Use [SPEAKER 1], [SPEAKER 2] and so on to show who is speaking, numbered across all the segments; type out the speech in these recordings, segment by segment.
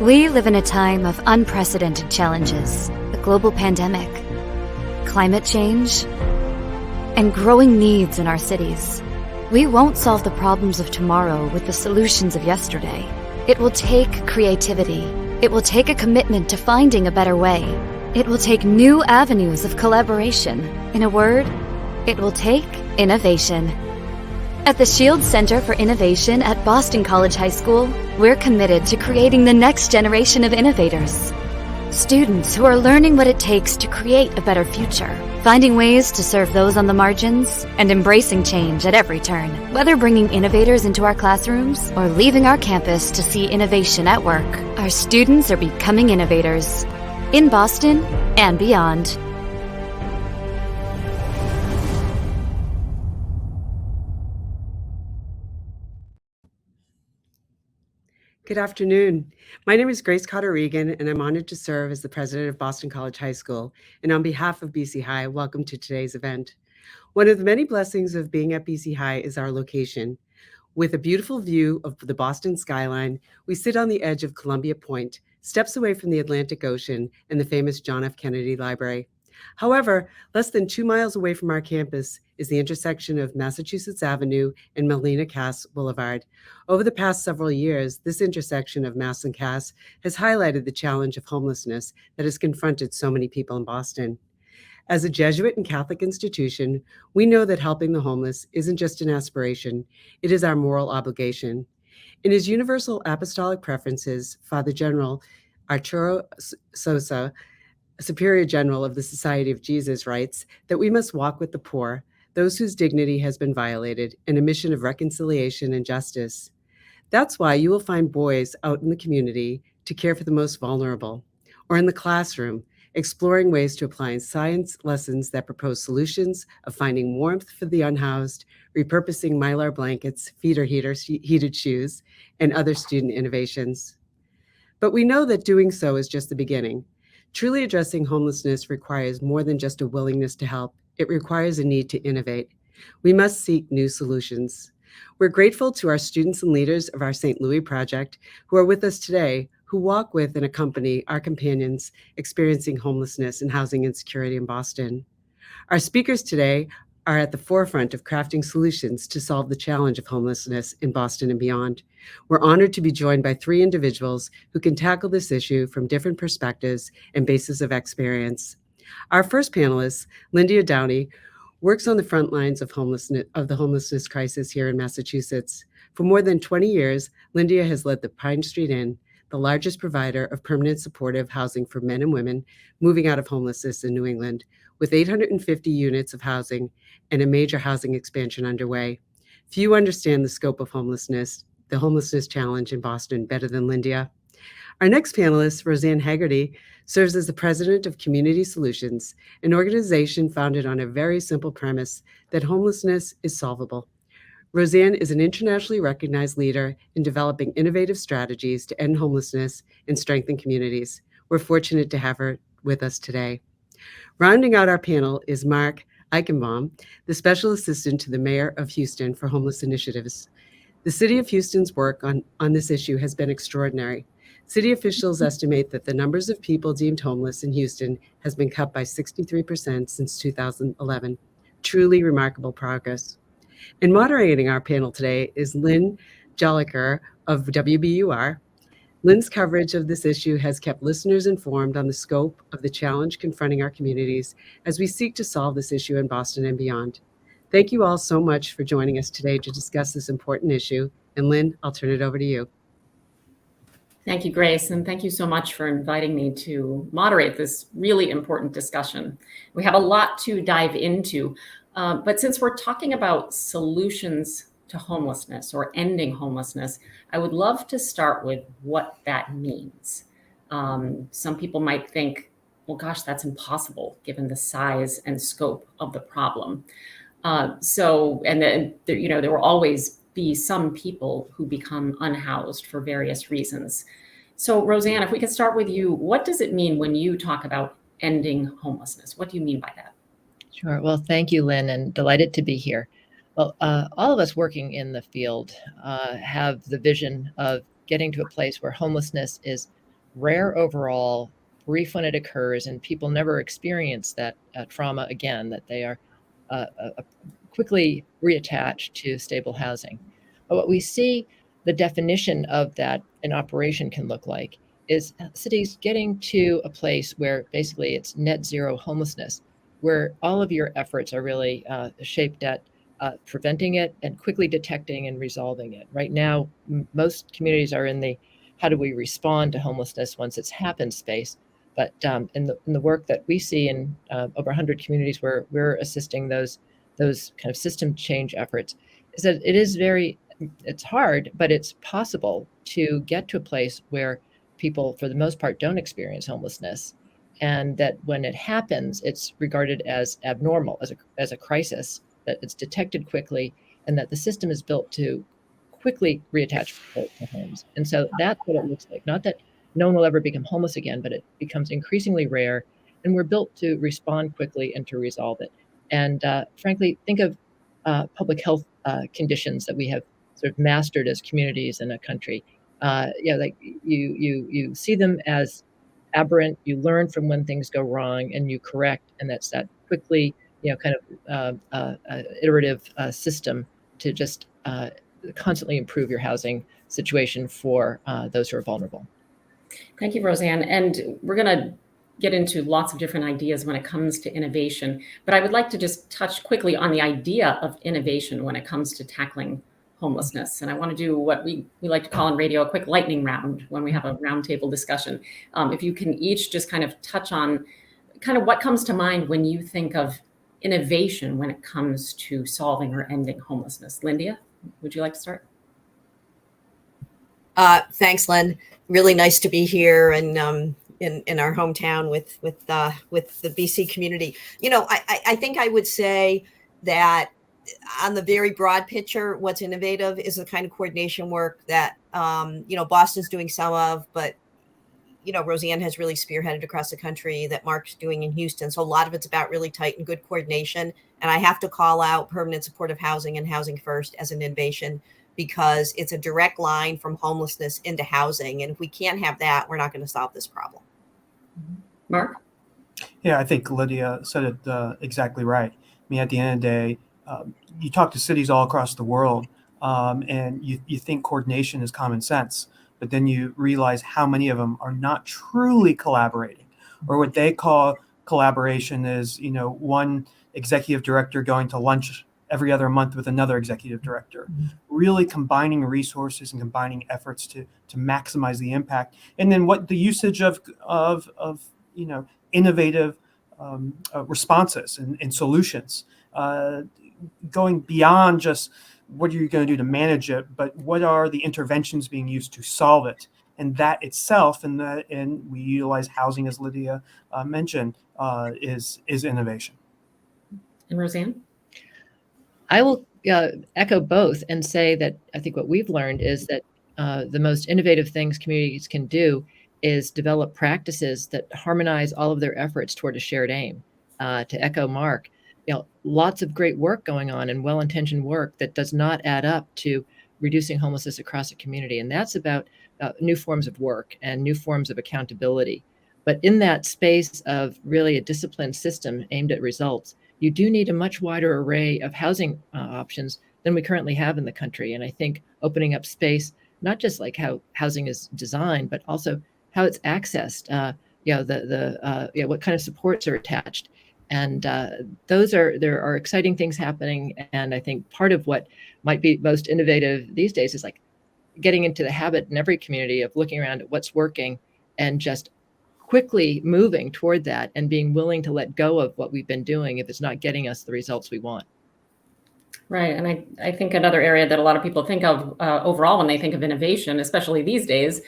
[SPEAKER 1] We live in a time of unprecedented challenges: a global pandemic, climate change, and growing needs in our cities. We won't solve the problems of tomorrow with the solutions of yesterday. It will take creativity. It will take a commitment to finding a better way. It will take new avenues of collaboration. In a word, it will take innovation. At the Shield Center for Innovation at Boston College High School, we're committed to creating the next generation of innovators. Students who are learning what it takes to create a better future, finding ways to serve those on the margins, and embracing change at every turn. Whether bringing innovators into our classrooms or leaving our campus to see innovation at work, our students are becoming innovators in Boston and beyond.
[SPEAKER 2] Good afternoon. My name is Grace Cotter-Regan, and I'm honored to serve as the president of Boston College High School. And on behalf of BC High, welcome to today's event. One of the many blessings of being at BC High is our location. With a beautiful view of the Boston skyline, we sit on the edge of Columbia Point, steps away from the Atlantic Ocean and the famous John F. Kennedy Library. However, less than 2 miles away from our campus is the intersection of Massachusetts Avenue and Melina Cass Boulevard. Over the past several years, this intersection of Mass and Cass has highlighted the challenge of homelessness that has confronted so many people in Boston. As a Jesuit and Catholic institution, we know that helping the homeless isn't just an aspiration, it is our moral obligation. In his Universal Apostolic Preferences, Father General Arturo Sosa, Superior General of the Society of Jesus, writes that we must walk with the poor, those whose dignity has been violated, in a mission of reconciliation and justice. That's why you will find boys out in the community to care for the most vulnerable, or in the classroom, exploring ways to apply science lessons that propose solutions of finding warmth for the unhoused, repurposing Mylar blankets, feeder heaters, heated shoes, and other student innovations. But we know that doing so is just the beginning. Truly addressing homelessness requires more than just a willingness to help. It requires a need to innovate. We must seek new solutions. We're grateful to our students and leaders of our St. Louis project who are with us today, who walk with and accompany our companions experiencing homelessness and housing insecurity in Boston. Our speakers today are at the forefront of crafting solutions to solve the challenge of homelessness in Boston and beyond. We're honored to be joined by 3 individuals who can tackle this issue from different perspectives and bases of experience. Our first panelist, Linda Downey, works on the front lines of the homelessness crisis here in Massachusetts. For more than 20 years, Linda has led the Pine Street Inn, the largest provider of permanent supportive housing for men and women moving out of homelessness in New England, with 850 units of housing and a major housing expansion underway. Few understand the scope of homelessness, the homelessness challenge in Boston better than Linda. Our next panelist, Roseanne Haggerty, serves as the president of Community Solutions, an organization founded on a very simple premise that homelessness is solvable. Roseanne is an internationally recognized leader in developing innovative strategies to end homelessness and strengthen communities. We're fortunate to have her with us today. Rounding out our panel is Mark Eichenbaum, the Special Assistant to the Mayor of Houston for Homeless Initiatives. The City of Houston's work on this issue has been extraordinary. City officials estimate that the numbers of people deemed homeless in Houston has been cut by 63% since 2011. Truly remarkable progress. And moderating our panel today is Lynn Joliker of WBUR. Lynn's coverage of this issue has kept listeners informed on the scope of the challenge confronting our communities as we seek to solve this issue in Boston and beyond. Thank you all so much for joining us today to discuss this important issue. And Lynn, I'll turn it over to you.
[SPEAKER 3] Thank you, Grace, and thank you so much for inviting me to moderate this really important discussion. We have a lot to dive into, but since we're talking about solutions to homelessness or ending homelessness, I would love to start with what that means. Some people might think, well, gosh, that's impossible given the size and scope of the problem. There will always be some people who become unhoused for various reasons. So Roseanne, if we could start with you, what does it mean when you talk about ending homelessness? What do you mean by that?
[SPEAKER 4] Sure. Well, thank you, Lynn, and delighted to be here. Well, all of us working in the field have the vision of getting to a place where homelessness is rare overall, brief when it occurs, and people never experience that trauma again, that they are quickly reattached to stable housing. But what we see the definition of that in operation can look like is cities getting to a place where basically it's net zero homelessness, where all of your efforts are really shaped at preventing it and quickly detecting and resolving it. Right now, most communities are in the how do we respond to homelessness once it's happened space. But in the work that we see in over 100 communities where we're assisting those kind of system change efforts, is that it's hard, but it's possible to get to a place where people, for the most part, don't experience homelessness, and that when it happens, it's regarded as abnormal, as a crisis, that it's detected quickly, and that the system is built to quickly reattach people to homes. And so that's what it looks like. Not that no one will ever become homeless again, but it becomes increasingly rare, and we're built to respond quickly and to resolve it. And frankly, think of public health conditions that we have sort of mastered as communities in a country. Like you see them as aberrant. You learn from when things go wrong, and you correct. And that's that quickly, kind of iterative system to just constantly improve your housing situation for those who are vulnerable.
[SPEAKER 3] Thank you, Roseanne. And we're going to get into lots of different ideas when it comes to innovation. But I would like to just touch quickly on the idea of innovation when it comes to tackling homelessness. And I want to do what we like to call in radio a quick lightning round when we have a roundtable discussion. If you can each just kind of touch on kind of what comes to mind when you think of innovation when it comes to solving or ending homelessness. Lindia, would you like to start?
[SPEAKER 5] Thanks, Len. Really nice to be here and in our hometown with the BC community. I think I would say that on the very broad picture, what's innovative is the kind of coordination work that Boston's doing some of, but Roseanne has really spearheaded across the country, that Mark's doing in Houston. So a lot of it's about really tight and good coordination. And I have to call out permanent supportive housing and Housing First as an innovation, because it's a direct line from homelessness into housing. And if we can't have that, we're not going to solve this problem.
[SPEAKER 3] Mark?
[SPEAKER 6] Yeah, I think Lydia said it exactly right. I mean, at the end of the day, you talk to cities all across the world, and you think coordination is common sense, but then you realize how many of them are not truly collaborating, or what they call collaboration is, one executive director going to lunch every other month with another executive director, really combining resources and combining efforts to maximize the impact. And then what the usage of innovative responses and solutions, going beyond just what are you going to do to manage it, but what are the interventions being used to solve it? And that itself, and we utilize housing, as Lydia mentioned, is innovation.
[SPEAKER 3] And Roseanne?
[SPEAKER 4] I will echo both and say that I think what we've learned is that the most innovative things communities can do is develop practices that harmonize all of their efforts toward a shared aim. To echo Mark, lots of great work going on and well-intentioned work that does not add up to reducing homelessness across a community. And that's about new forms of work and new forms of accountability. But in that space of really a disciplined system aimed at results, you do need a much wider array of housing options than we currently have in the country. And I think opening up space, not just like how housing is designed, but also how it's accessed, what kind of supports are attached. And there are exciting things happening. And I think part of what might be most innovative these days is like getting into the habit in every community of looking around at what's working and just quickly moving toward that and being willing to let go of what we've been doing if it's not getting us the results we want.
[SPEAKER 3] Right. And I think another area that a lot of people think of overall when they think of innovation, especially these days,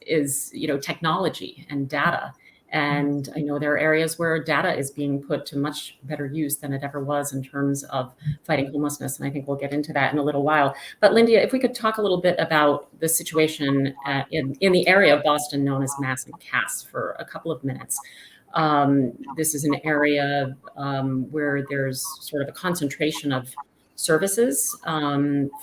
[SPEAKER 3] is, technology and data. And I know there are areas where data is being put to much better use than it ever was in terms of fighting homelessness. And I think we'll get into that in a little while. But Lindia, if we could talk a little bit about the situation in the area of Boston known as Mass and Cass for a couple of minutes. This is an area where there's sort of a concentration of services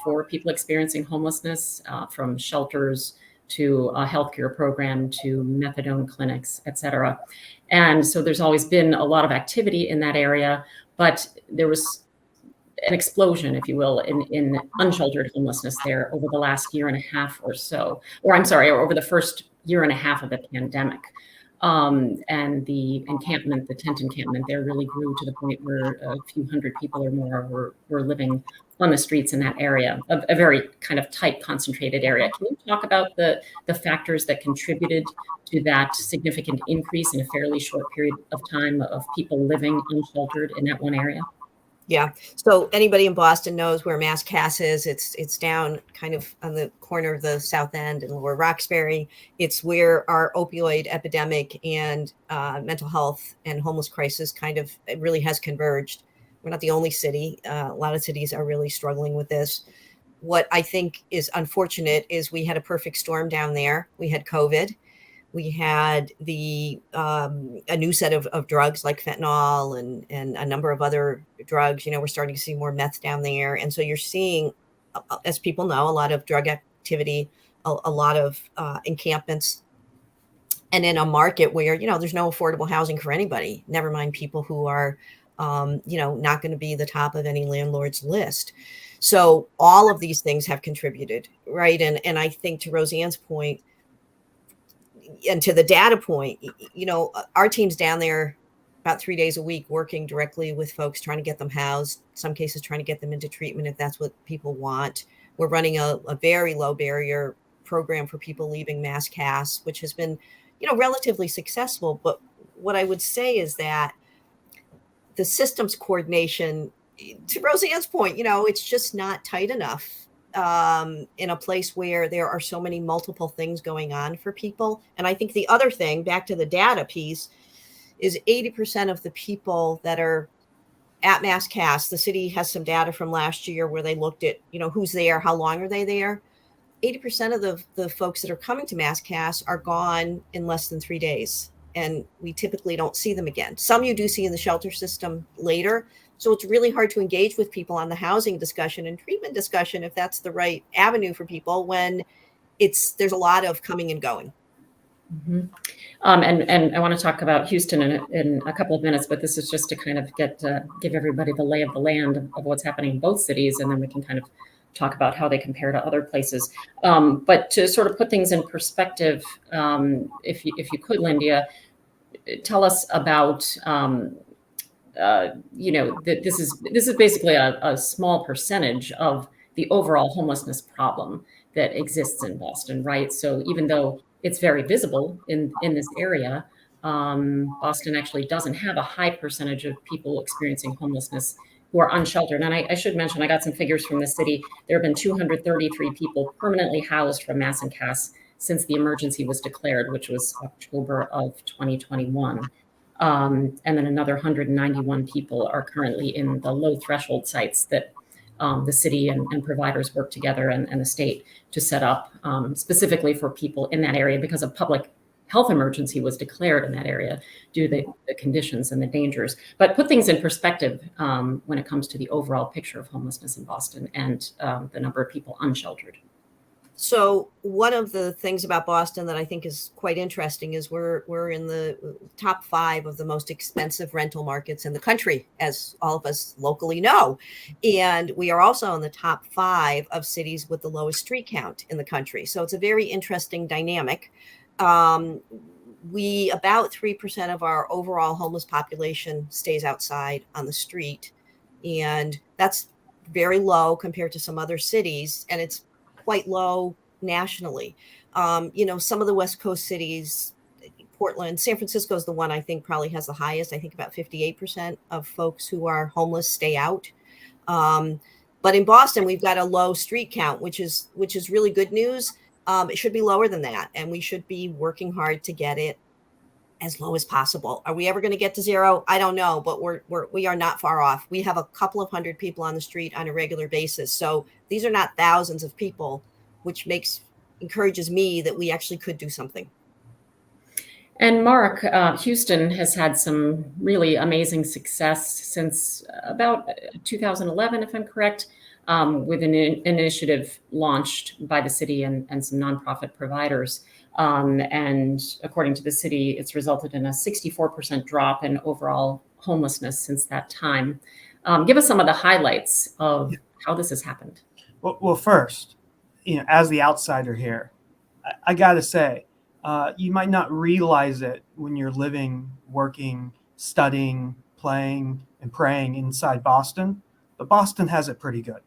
[SPEAKER 3] for people experiencing homelessness, from shelters to a healthcare program, to methadone clinics, et cetera. And so there's always been a lot of activity in that area, but there was an explosion, if you will, in unsheltered homelessness there over the last year and a half or so, or I'm sorry, or over the first year and a half of the pandemic. And the encampment, the tent encampment there really grew to the point where a few hundred people or more were living on the streets in that area, a very kind of tight, concentrated area. Can you talk about the factors that contributed to that significant increase in a fairly short period of time of people living unsheltered in that one area?
[SPEAKER 5] Yeah. So anybody in Boston knows where Mass Cass is. It's down kind of on the corner of the South End and Lower Roxbury. It's where our opioid epidemic and mental health and homeless crisis it really has converged. We're not the only city. A lot of cities are really struggling with this. What I think is unfortunate is we had a perfect storm down there. We had COVID. We had a new set of drugs like fentanyl and a number of other drugs. We're starting to see more meth down there. And so you're seeing, as people know, a lot of drug activity, a lot of encampments. And in a market where, there's no affordable housing for anybody, never mind people who are, not going to be the top of any landlord's list. So all of these things have contributed, right? And I think to Roseanne's point, and to the data point, our team's down there about 3 days a week working directly with folks, trying to get them housed, some cases trying to get them into treatment if that's what people want. We're running a very low barrier program for people leaving Mass Cass, which has been, relatively successful. But what I would say is that the systems coordination, to Roseanne's point, it's just not tight enough. In a place where there are so many multiple things going on for people. And I think the other thing, back to the data piece, is 80% of the people that are at Mass Cass, the city has some data from last year where they looked at, who's there, how long are they there. 80% of the folks that are coming to Mass Cass are gone in less than 3 days. And we typically don't see them again. Some you do see in the shelter system later. So it's really hard to engage with people on the housing discussion and treatment discussion if that's the right avenue for people when there's a lot of coming and going.
[SPEAKER 3] Mm-hmm. And I want to talk about Houston in a couple of minutes, but this is just to kind of give everybody the lay of the land of what's happening in both cities, and then we can kind of talk about how they compare to other places. But to sort of put things in perspective, if you could, Lindia, tell us about that this is basically a small percentage of the overall homelessness problem that exists in Boston, right? So even though it's very visible in this area, Boston actually doesn't have a high percentage of people experiencing homelessness who are unsheltered. And I should mention, I got some figures from the city. There have been 233 people permanently housed from Mass and Cass since the emergency was declared, which was October of 2021. And then another 191 people are currently in the low threshold sites that the city and providers work together and the state to set up specifically for people in that area because a public health emergency was declared in that area due to the conditions and the dangers. But put things in perspective when it comes to the overall picture of homelessness in Boston and the number of people unsheltered.
[SPEAKER 5] So one of the things about Boston that I think is quite interesting is we're in the top 5 of the most expensive rental markets in the country, as all of us locally know. And we are also in the top 5 of cities with the lowest street count in the country. So it's a very interesting dynamic. About 3% of our overall homeless population stays outside on the street. And that's very low compared to some other cities. And it's quite low nationally. Some of the West Coast cities, Portland, San Francisco is the one I think probably has the highest. I think about 58% of folks who are homeless stay out. But in Boston, we've got a low street count, which is really good news. It should be lower than that. And we should be working hard to get it as low as possible. Are we ever going to get to 0? I don't know, but we are not far off. We have a couple of hundred people on the street on a regular basis. So these are not thousands of people, which encourages me that we actually could do something.
[SPEAKER 3] And Mark, Houston has had some really amazing success since about 2011, if I'm correct. with an initiative launched by the city and some nonprofit providers. And according to the city, it's resulted in a 64% drop in overall homelessness since that time. Give us some of the highlights of how this has happened.
[SPEAKER 6] Well, first, as the outsider here, I got to say, you might not realize it when you're living, working, studying, playing, and praying inside Boston, but Boston has it pretty good.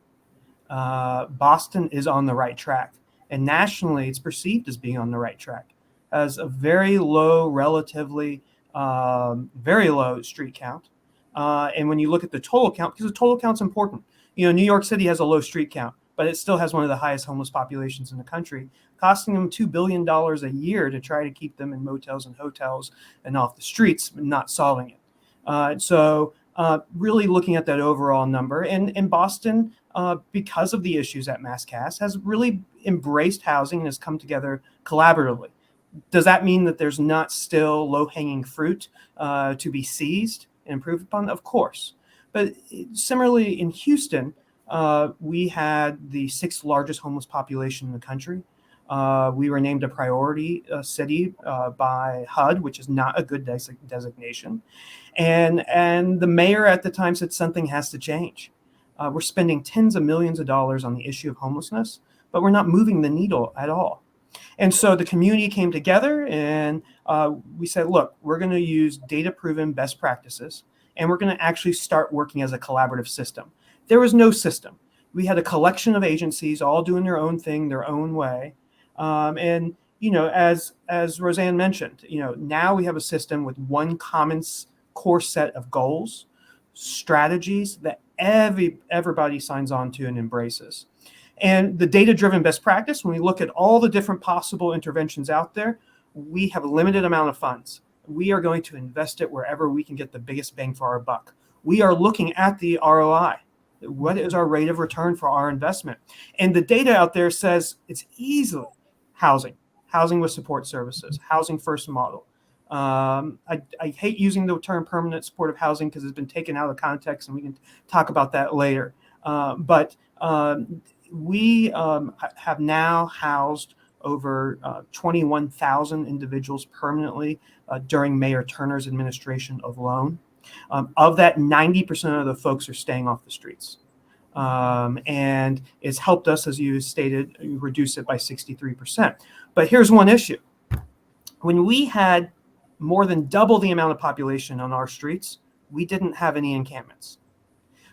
[SPEAKER 6] Boston is on the right track, and nationally, it's perceived as being on the right track. Has a very low, relatively very low street count, and when you look at the total count, because the total count's important. New York City has a low street count, but it still has one of the highest homeless populations in the country, costing them $2 billion a year to try to keep them in motels and hotels and off the streets, but not solving it. So really looking at that overall number, and Boston, because of the issues at MassCast, has really embraced housing and has come together collaboratively. Does that mean that there's not still low-hanging fruit to be seized and improved upon? Of course. But similarly, in Houston, we had the 6th largest homeless population in the country. We were named a priority city by HUD, which is not a good designation. And the mayor at the time said something has to change. We're spending tens of millions of dollars on the issue of homelessness, but we're not moving the needle at all. And so the community came together and we said, look, we're going to use data-proven best practices, and we're going to actually start working as a collaborative system. There was no system. We had a collection of agencies all doing their own thing, their own way. And, as Roseanne mentioned, now we have a system with one common core set of goals, strategies that everybody signs on to and embraces. And the data-driven best practice, when we look at all the different possible interventions out there, we have a limited amount of funds. We are going to invest it wherever we can get the biggest bang for our buck. We are looking at the ROI. What is our rate of return for our investment? And the data out there says it's easily housing with support services, housing first model. I hate using the term permanent supportive housing because it's been taken out of context, and we can talk about that later. But we have now housed over 21,000 individuals permanently during Mayor Turner's administration alone. Of that, 90% of the folks are staying off the streets. And it's helped us, as you stated, reduce it by 63%. But here's one issue. When we had more than double the amount of population on our streets, we didn't have any encampments.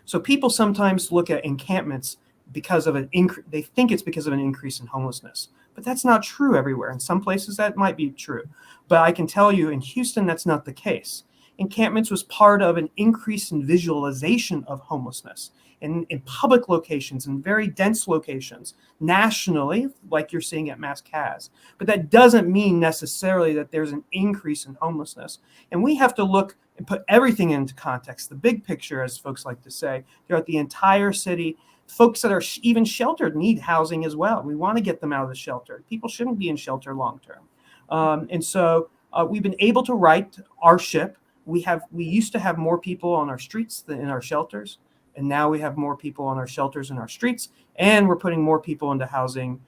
[SPEAKER 6] So people sometimes look at encampments because of an increase. They think it's because of an increase in homelessness, but that's not true everywhere. In some places that might be true, but I can tell you in Houston, that's not the case. Encampments was part of an increase in visualization of homelessness in public locations, in very dense locations, nationally, like you're seeing at MassCast. But that doesn't mean necessarily that there's an increase in homelessness. And we have to look and put everything into context, the big picture, as folks like to say, throughout the entire city. Folks that are even sheltered need housing as well. We want to get them out of the shelter. People shouldn't be in shelter long term. And so we've been able to right our ship. We used to have more people on our streets than in our shelters. And now we have more people on our shelters and our streets. And we're putting more people into housing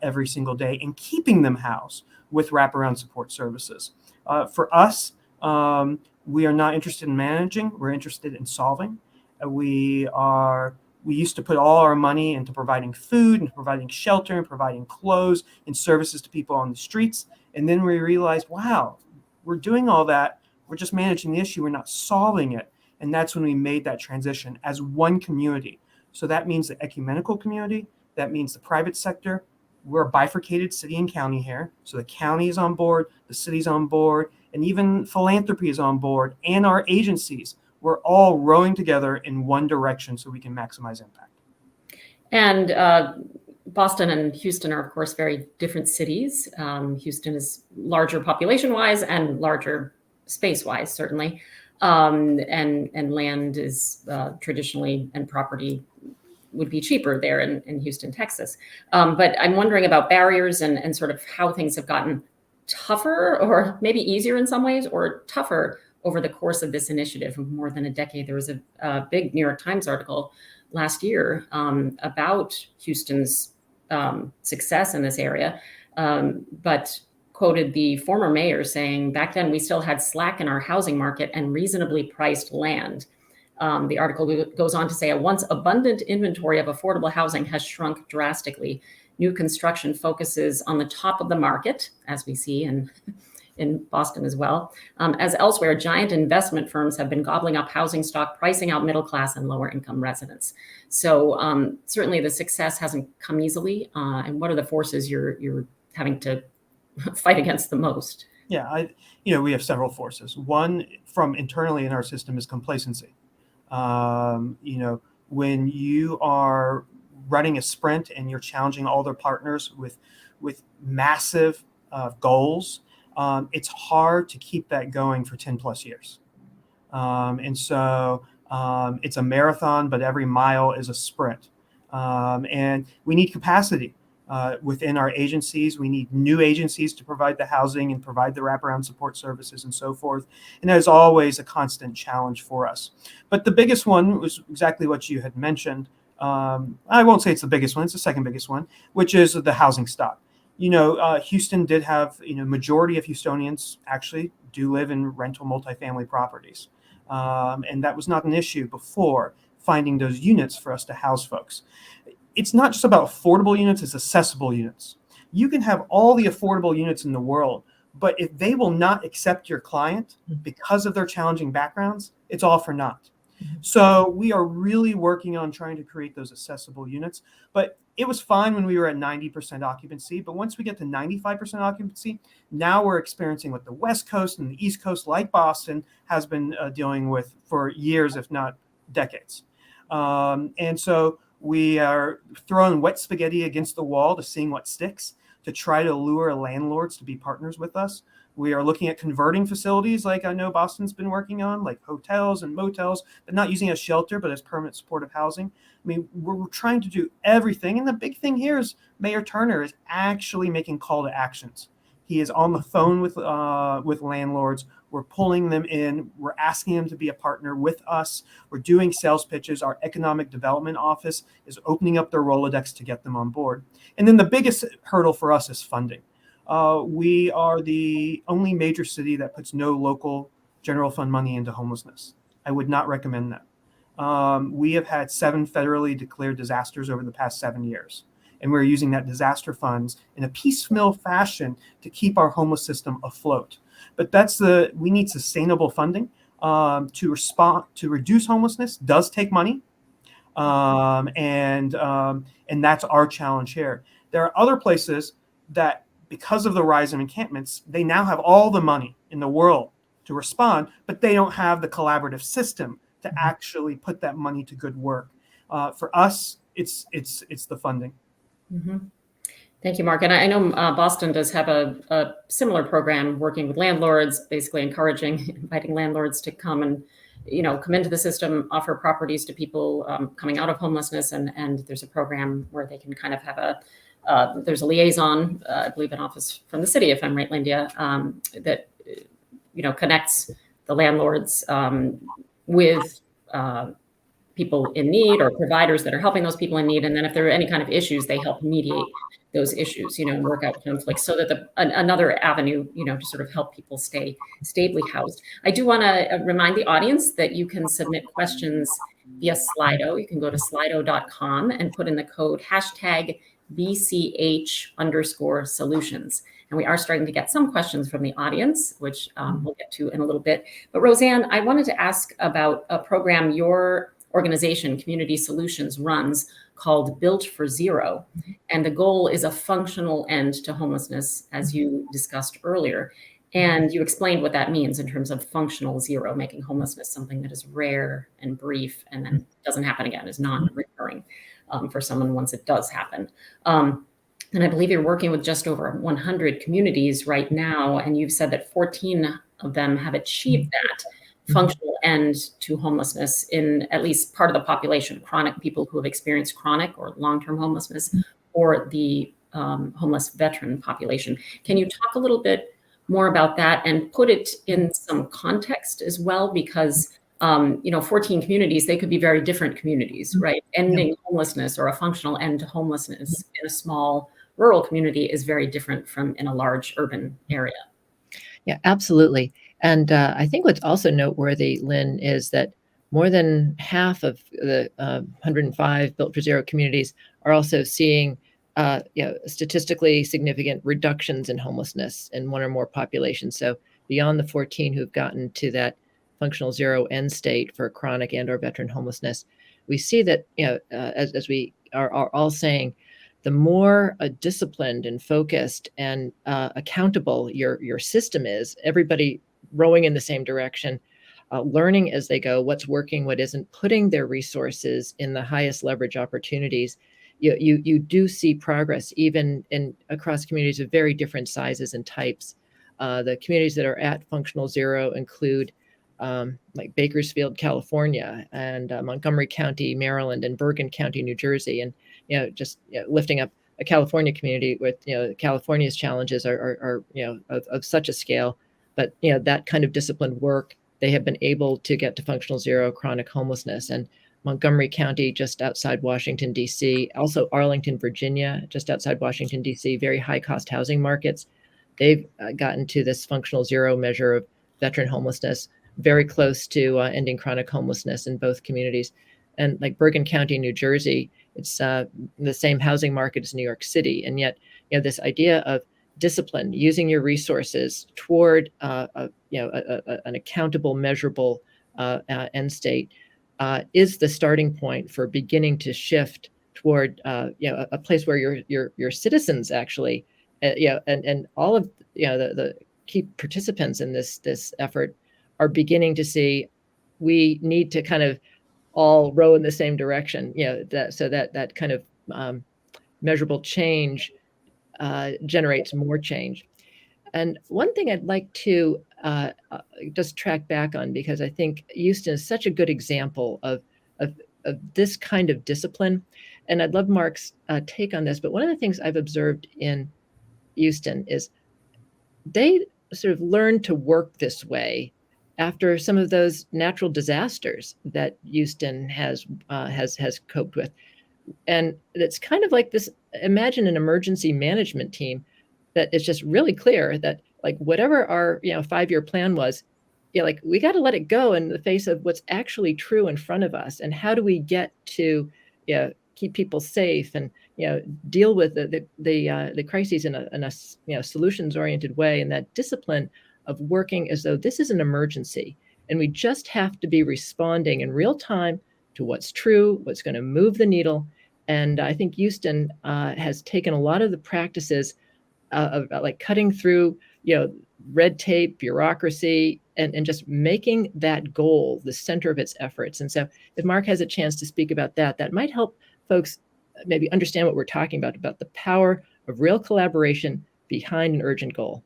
[SPEAKER 6] every single day and keeping them housed with wraparound support services. For us, we are not interested in managing. We're interested in solving. We used to put all our money into providing food and providing shelter and providing clothes and services to people on the streets. And then we realized, wow, we're doing all that. We're just managing the issue. We're not solving it. And that's when we made that transition as one community. So that means the ecumenical community. That means the private sector. We're a bifurcated city and county here. So the county is on board, the city's on board, and even philanthropy is on board, and our agencies. We're all rowing together in one direction so we can maximize impact.
[SPEAKER 3] And Boston and Houston are, of course, very different cities. Houston is larger population-wise and larger space-wise, certainly. And land is traditionally, and property would be cheaper there in Houston, Texas. But I'm wondering about barriers and sort of how things have gotten tougher, or maybe easier in some ways, or tougher over the course of this initiative of more than a decade. There was a big New York Times article last year about Houston's success in this area, but quoted the former mayor saying, back then we still had slack in our housing market and reasonably priced land. The article goes on to say, a once abundant inventory of affordable housing has shrunk drastically. New construction focuses on the top of the market, as we see in Boston as well. As elsewhere, giant investment firms have been gobbling up housing stock, pricing out middle class and lower income residents. So certainly the success hasn't come easily. And what are the forces you're having to fight against the most?
[SPEAKER 6] Yeah, we have several forces. One from internally in our system is complacency. When you are running a sprint and you're challenging all their partners with massive goals, it's hard to keep that going for 10 plus years. And so it's a marathon, but every mile is a sprint. And we need capacity within our agencies. We need new agencies to provide the housing and provide the wraparound support services and so forth. And that is always a constant challenge for us. But the biggest one was exactly what you had mentioned. I won't say it's the biggest one, it's the second biggest one, which is the housing stock. Houston did have, majority of Houstonians actually do live in rental multifamily properties. And that was not an issue before finding those units for us to house folks. It's not just about affordable units, it's accessible units. You can have all the affordable units in the world, but if they will not accept your client because of their challenging backgrounds, it's all for naught. So we are really working on trying to create those accessible units. But it was fine when we were at 90% occupancy. But once we get to 95% occupancy, now we're experiencing what the West Coast and the East Coast, like Boston, has been dealing with for years, if not decades. And so we are throwing wet spaghetti against the wall to seeing what sticks, to try to lure landlords to be partners with us. We are looking at converting facilities like I know Boston's been working on, like hotels and motels, but not using as shelter, but as permanent supportive housing. I mean, we're trying to do everything. And the big thing here is Mayor Turner is actually making call to actions. He is on the phone with landlords. We're pulling them in. We're asking them to be a partner with us. We're doing sales pitches. Our economic development office is opening up their Rolodex to get them on board. And then the biggest hurdle for us is funding. We are the only major city that puts no local general fund money into homelessness. I would not recommend that. We have had 7 federally declared disasters over the past 7 years. And we're using that disaster funds in a piecemeal fashion to keep our homeless system afloat. But we need sustainable funding to reduce homelessness does take money. And that's our challenge here. There are other places that, because of the rise in encampments, they now have all the money in the world to respond, but they don't have the collaborative system to actually put that money to good work. For us, it's the funding.
[SPEAKER 3] Mm-hmm. Thank you, Mark. And I know Boston does have a similar program working with landlords, basically inviting landlords to come and, come into the system, offer properties to people coming out of homelessness. And there's a program where they can kind of have there's a liaison, I believe an office from the city, if I'm right, Lindia, that, connects the landlords with people in need or providers that are helping those people in need. And then if there are any kind of issues, they help mediate those issues, and work out conflicts so that another avenue, to sort of help people stay stably housed. I do want to remind the audience that you can submit questions via Slido. You can go to slido.com and put in the code #BCH_solutions. And we are starting to get some questions from the audience, which we'll get to in a little bit. But Roseanne, I wanted to ask about a program your organization, Community Solutions, runs called Built for Zero. And the goal is a functional end to homelessness, as you discussed earlier. And you explained what that means in terms of functional zero, making homelessness something that is rare and brief and then doesn't happen again, is non-recurring for someone once it does happen. And I believe you're working with just over 100 communities right now, and you've said that 14 of them have achieved that functional end to homelessness in at least part of the population, chronic people who have experienced chronic or long-term homelessness, or the homeless veteran population. Can you talk a little bit more about that and put it in some context as well? Because 14 communities, they could be very different communities, right? Ending homelessness or a functional end to homelessness in a small rural community is very different from in a large urban area.
[SPEAKER 4] Yeah, absolutely. And I think what's also noteworthy, Lynn, is that more than half of the 105 Built for Zero communities are also seeing statistically significant reductions in homelessness in one or more populations. So beyond the 14 who've gotten to that functional zero end state for chronic and or veteran homelessness, we see that, as we are all saying, the more disciplined and focused and accountable your system is, everybody rowing in the same direction, learning as they go what's working, what isn't, putting their resources in the highest leverage opportunities, you do see progress even in across communities of very different sizes and types. The communities that are at functional zero include like Bakersfield, California, and Montgomery County, Maryland, and Bergen County, New Jersey, and just lifting up a California community with California's challenges are of such a scale, but that kind of disciplined work, they have been able to get to functional zero chronic homelessness. And Montgomery County, just outside Washington, D.C., also Arlington, Virginia, just outside Washington, D.C., very high cost housing markets. They've gotten to this functional zero measure of veteran homelessness, very close to ending chronic homelessness in both communities. And like Bergen County, New Jersey, it's the same housing market as New York City. And yet, this idea of discipline, using your resources toward an accountable, measurable end state is the starting point for beginning to shift toward a place where your citizens actually, and all of the key participants in this effort are beginning to see we need to kind of all row in the same direction. That kind of measurable change generates more change. And one thing I'd like to just track back on, because I think Houston is such a good example of this kind of discipline, and I'd love Mark's take on this. But one of the things I've observed in Houston is they sort of learned to work this way after some of those natural disasters that Houston has coped with. And it's kind of like this, imagine an emergency management team that is just really clear that like whatever our 5-year plan was, like we got to let it go in the face of what's actually true in front of us. And how do we get to keep people safe and deal with the crises in a solutions oriented way, and that discipline of working as though this is an emergency and we just have to be responding in real time to what's true, what's going to move the needle. And I think Houston has taken a lot of the practices of like cutting through red tape, bureaucracy, and just making that goal the center of its efforts. And so if Mark has a chance to speak about that, that might help folks maybe understand what we're talking about the power of real collaboration behind an urgent goal.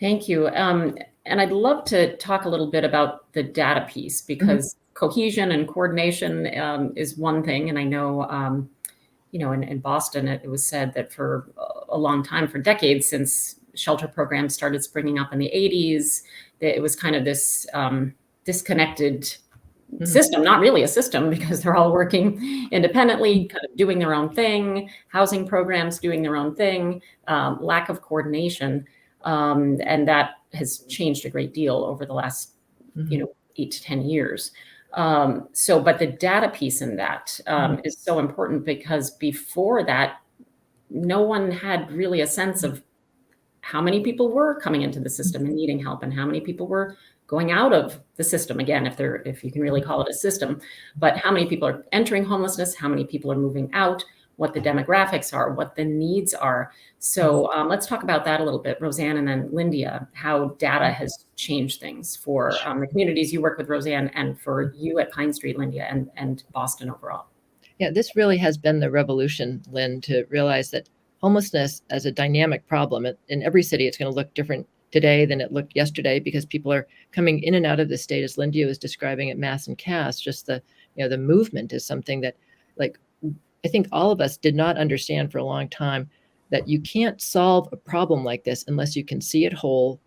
[SPEAKER 3] Thank you. And I'd love to talk a little bit about the data piece, because cohesion and coordination is one thing. And I know, in Boston, it was said that for a long time, for decades, since shelter programs started springing up in the 80s, that it was kind of this disconnected system, not really a system, because they're all working independently, kind of doing their own thing, housing programs doing their own thing, lack of coordination. And that has changed a great deal over the last, 8 to 10 years. But the data piece in that is so important, because before that, no one had really a sense of how many people were coming into the system and needing help, and how many people were going out of the system, again, if you can really call it a system, but how many people are entering homelessness, how many people are moving out, what the demographics are, what the needs are. So let's talk about that a little bit, Roseanne, and then Lindia, how data has changed things for the communities you work with, Roseanne, and for you at Pine Street, Lindia, and Boston overall.
[SPEAKER 4] Yeah, this really has been the revolution, Lynn, to realize that homelessness as a dynamic problem in every city, it's going to look different today than it looked yesterday, because people are coming in and out of the state, as Lindia was describing, at mass and caste. Just the movement is something that, like, I think all of us did not understand for a long time, that you can't solve a problem like this unless you can see it whole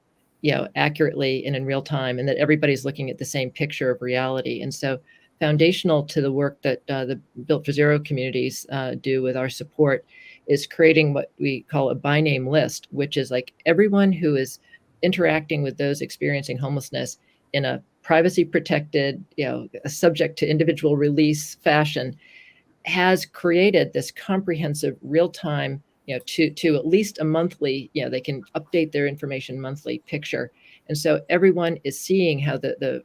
[SPEAKER 4] accurately and in real time, and that everybody's looking at the same picture of reality. And so foundational to the work that the Built for Zero communities do with our support is creating what we call a by name list, which is like everyone who is interacting with those experiencing homelessness in a privacy protected, subject to individual release fashion, has created this comprehensive real time, to at least a monthly, they can update their information monthly picture. And so everyone is seeing how the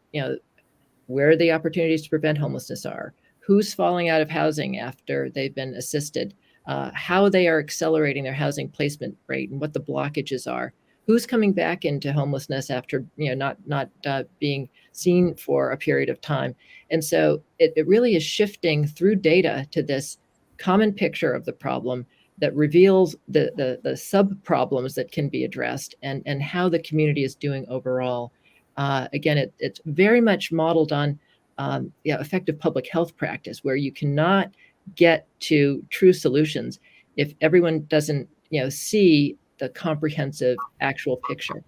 [SPEAKER 4] where the opportunities to prevent homelessness are, who's falling out of housing after they've been assisted, how they are accelerating their housing placement rate and what the blockages are, who's coming back into homelessness after not being seen for a period of time. And so it really is shifting through data to this common picture of the problem that reveals the sub problems that can be addressed and how the community is doing overall. Again, it's very much modeled on effective public health practice, where you cannot get to true solutions if everyone doesn't see the comprehensive actual picture.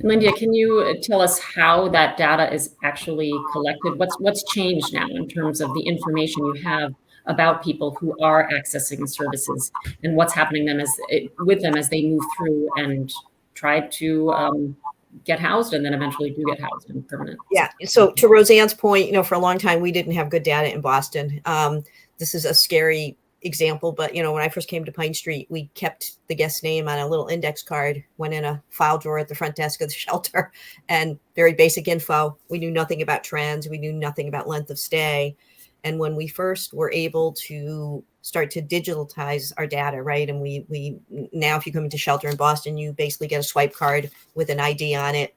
[SPEAKER 3] Linda, can you tell us how that data is actually collected? What's changed now in terms of the information you have about people who are accessing services, and what's happening with them as they move through and try to get housed and then eventually do get housed in permanent?
[SPEAKER 5] Yeah. So to Roseanne's point, for a long time, we didn't have good data in Boston. This is a scary example, but when I first came to Pine Street, we kept the guest name on a little index card, went in a file drawer at the front desk of the shelter, and very basic info. We knew nothing about trends. We knew nothing about length of stay. And when we first were able to start to digitize our data, right? And we now, if you come into shelter in Boston, you basically get a swipe card with an ID on it.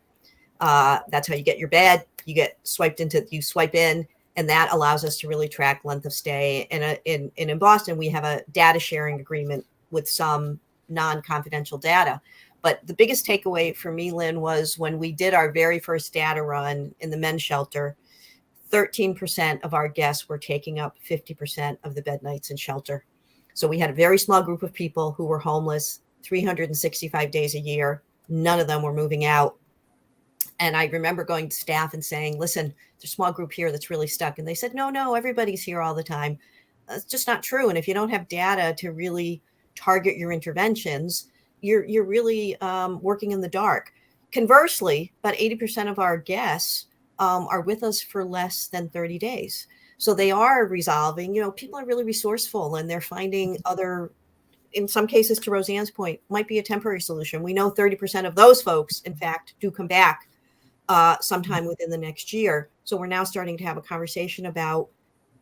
[SPEAKER 5] That's how you get your bed. You get swiped into, you swipe in, and that allows us to really track length of stay. And in Boston, we have a data sharing agreement with some non-confidential data. But the biggest takeaway for me, Lynn, was when we did our very first data run in the men's shelter, 13% of our guests were taking up 50% of the bed nights in shelter. So we had a very small group of people who were homeless 365 days a year. None of them were moving out. And I remember going to staff and saying, listen, there's a small group here that's really stuck. And they said, no, everybody's here all the time. That's just not true. And if you don't have data to really target your interventions, you're really working in the dark. Conversely, about 80% of our guests are with us for less than 30 days. So they are resolving, people are really resourceful, and they're finding other, in some cases, to Roseanne's point, might be a temporary solution. We know 30% of those folks, in fact, do come back sometime within the next year. So we're now starting to have a conversation about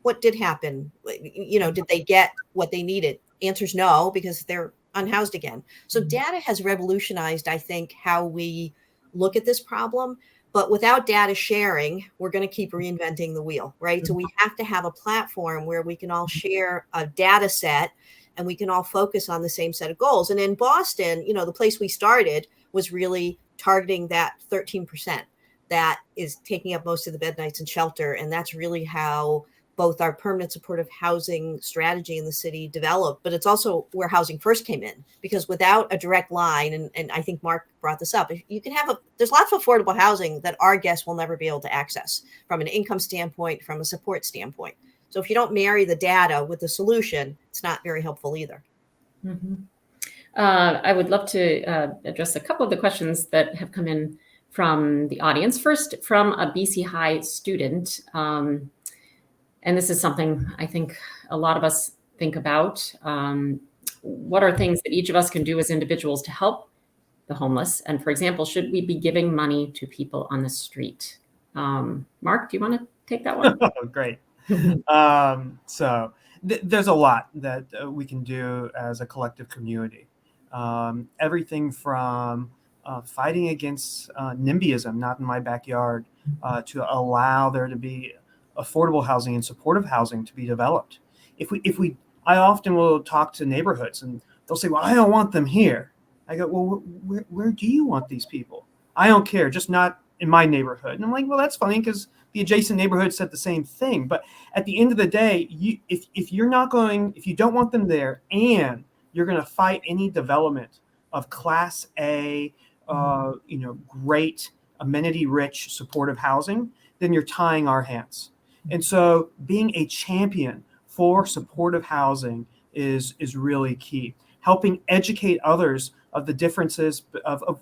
[SPEAKER 5] what did happen. Did they get what they needed? Answer's no, because they're unhoused again. So data has revolutionized, I think, how we look at this problem. But without data sharing, we're going to keep reinventing the wheel, right? So we have to have a platform where we can all share a data set and we can all focus on the same set of goals. And in Boston, the place we started was really targeting that 13% that is taking up most of the bed nights in shelter. And that's really how both our permanent supportive housing strategy in the city developed, but it's also where housing first came in, because without a direct line, and I think Mark brought this up, you can there's lots of affordable housing that our guests will never be able to access from an income standpoint, from a support standpoint. So if you don't marry the data with the solution, it's not very helpful either.
[SPEAKER 3] Mm-hmm. I would love to address a couple of the questions that have come in from the audience. First, from a BC High student, and this is something I think a lot of us think about. What are things that each of us can do as individuals to help the homeless? And for example, should we be giving money to people on the street? Mark, do you want to take that one?
[SPEAKER 6] Oh, great. So there's a lot that we can do as a collective community. Everything from fighting against NIMBYism, not in my backyard, to allow there to be affordable housing and supportive housing to be developed. I often will talk to neighborhoods and they'll say, well, I don't want them here. I go, well, where do you want these people? I don't care, just not in my neighborhood. And I'm like, well, that's funny, because the adjacent neighborhood said the same thing. But at the end of the day, if you don't want them there, and you're going to fight any development of Class A great, amenity-rich, supportive housing, then you're tying our hands. And so being a champion for supportive housing is really key. Helping educate others of the differences of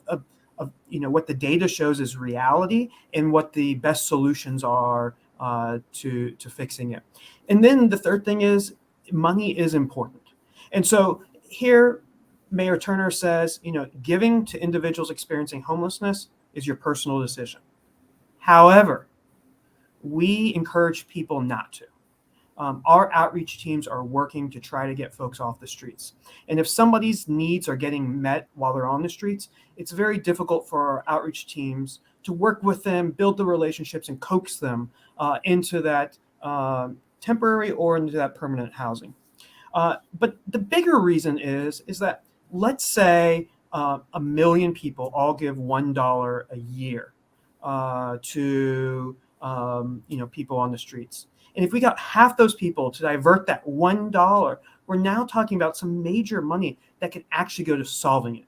[SPEAKER 6] what the data shows is reality and what the best solutions are to fixing it. And then the third thing is money is important. And so here, Mayor Turner says, giving to individuals experiencing homelessness is your personal decision. However, we encourage people not to. Our outreach teams are working to try to get folks off the streets. And if somebody's needs are getting met while they're on the streets, it's very difficult for our outreach teams to work with them, build the relationships, and coax them into that temporary or into that permanent housing. But the bigger reason is that, let's say 1 million people all give $1 a year to people on the streets. And if we got half those people to divert that $1, we're now talking about some major money that could actually go to solving it.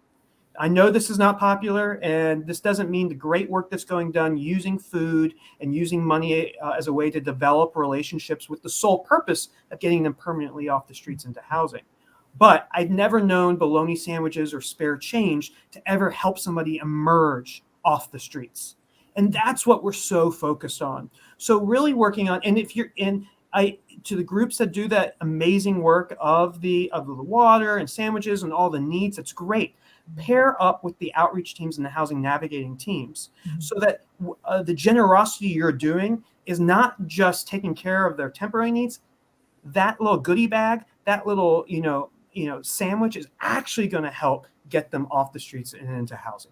[SPEAKER 6] I know this is not popular, and this doesn't mean the great work that's going done using food and using money as a way to develop relationships with the sole purpose of getting them permanently off the streets into housing. But I've never known bologna sandwiches or spare change to ever help somebody emerge off the streets. And that's what we're so focused on. So really working on, and if you're in, to the groups that do that amazing work of the water and sandwiches and all the needs, it's great. Pair up with the outreach teams and the housing navigating teams so that the generosity you're doing is not just taking care of their temporary needs. That little goodie bag, that little, sandwich is actually going to help get them off the streets and into housing.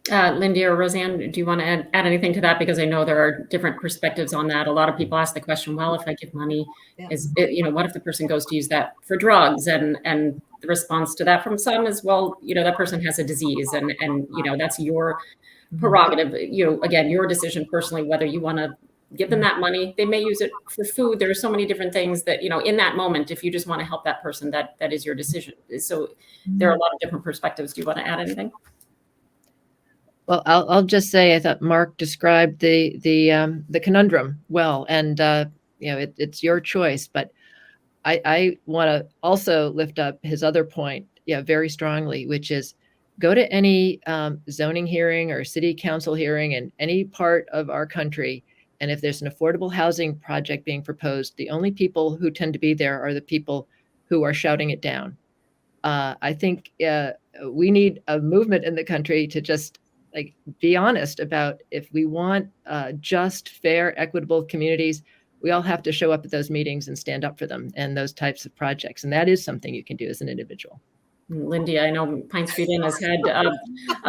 [SPEAKER 3] Lindy or Roseanne, do you want to add anything to that? Because I know there are different perspectives on that. A lot of people ask the question, well, if I give money, what if the person goes to use that for drugs? And the response to that from some is, well, that person has a disease and that's your prerogative. Again, your decision personally, whether you want to give them that money. They may use it for food. There are so many different things that, in that moment, if you just want to help that person, that is your decision. So there are a lot of different perspectives. Do you want to add anything?
[SPEAKER 4] Well, I'll just say I thought Mark described the conundrum well, and it's your choice. But I want to also lift up his other point, very strongly, which is go to any zoning hearing or city council hearing in any part of our country, and if there's an affordable housing project being proposed, the only people who tend to be there are the people who are shouting it down. I think we need a movement in the country to just be honest about, if we want just, fair, equitable communities, we all have to show up at those meetings and stand up for them and those types of projects. And that is something you can do as an individual.
[SPEAKER 3] Lindy, I know Pine Street Inn has had a